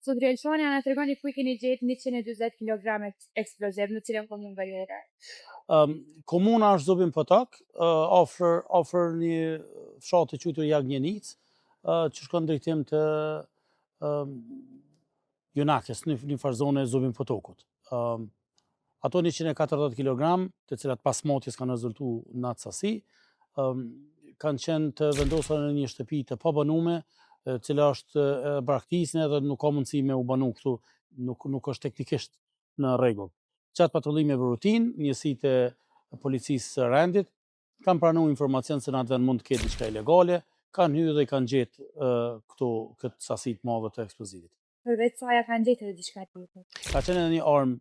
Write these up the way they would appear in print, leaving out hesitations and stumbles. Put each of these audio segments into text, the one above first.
Sot Relshoni na tregoni ku I keni gjetë 140 kg eksploziv në cilën komunë Veriore? Komuna është Zubin Potok, afër një fshati quajtur Jagnjenic, që shkon drejtim të Junakës, një farzone e Zubin Potokut. Ato 140 kg, të cilat pas motjes kanë rezultu në atë sasi, kanë qenë të vendosur në një shtëpi të pabanume, cila është braktisnë edhe nuk ka mundësi me u banu këtu, nuk është teknikisht në rregull. Gjatë patrullimeve rutinë, njësitë e policisë së rendit kanë pranuar informacion se në atë vend mund të ketë diçka ilegale, kanë hyrë dhe kanë gjetë këtë sasi të madhe të eksplozivit. Përveç saj kanë gjetë edhe diçka tjetër. Ka qenë edhe një armë,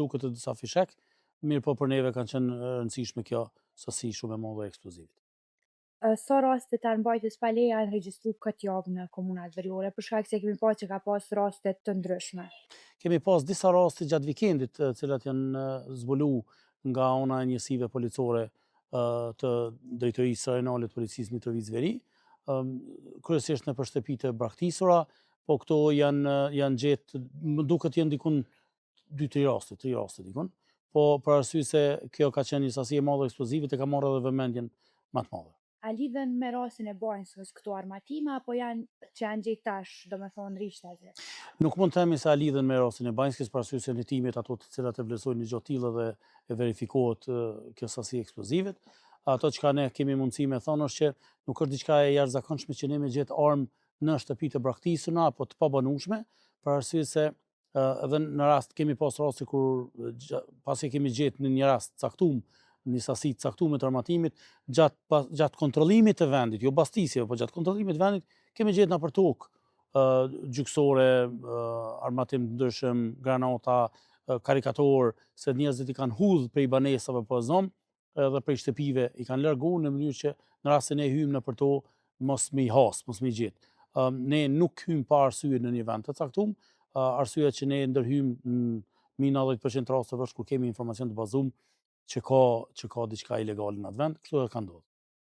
duket të disa fishek, mirë po për neve kanë qenë rëndësishme kjo sasi shumë e madhe e eksplozivit. Sa raste të armbajtjes pa leje janë regjistruar këtë javë në komunat veriore, për shkak se kemi pasur që ka pas raste të ndryshme. Kemi pas disa raste gjatë vikendit, të cilat janë zbulu nga ana e njësive policore të drejtorisë rajonale të policisë Mitrovic Veri, kryesisht në shtëpi të braktisura, po këto janë gjetë, më duket janë dikun 2-3 raste dikun, po për arsye se kjo ka qenë një sasi e madhe eksplozivit e ka marrë edhe vëmendjen më të madhe. A lidhen me rastin e Banjskës këto armatime apo që janë gjetë tash, domethënë rishtazë? Nuk mund të themi se a lidhen me rastin e Banjskës për arsye se në timet ato të cilat e vlerësojnë një gjë tillë dhe e verifikohet kjo sasi eksplozivit. Ato që ne kemi mundësi me thonë është që nuk është diçka e jashtëzakonshme që ne me gjetë armë në shtëpi të braktisura apo të pabanueshme, për arsye se edhe në rast kemi pas raste kur pasi kemi gjetë në një rast caktuar një sasi të caktuar të armatimit, gjatë kontrollimit të vendit, jo bastisjeve, po gjatë kontrollimit të vendit, kemi gjetë nëpër tokë gjyksore, armatim të ndryshëm, granata, karikator, se njerëzit I kanë hudhur prej banesave po zonë, edhe prej shtëpive I kanë larguar në mënyrë që në rast se ne hyjmë nëpër to mos me I has, mos me I gjetë. Ne nuk hyjmë pa arsye në një vend të caktuar, arsyeja që ne ndërhyjmë në 90% rasteve është kur kemi informacion të bazuar që ka diçka ilegale në atë vend, kështu e ka ndodhur.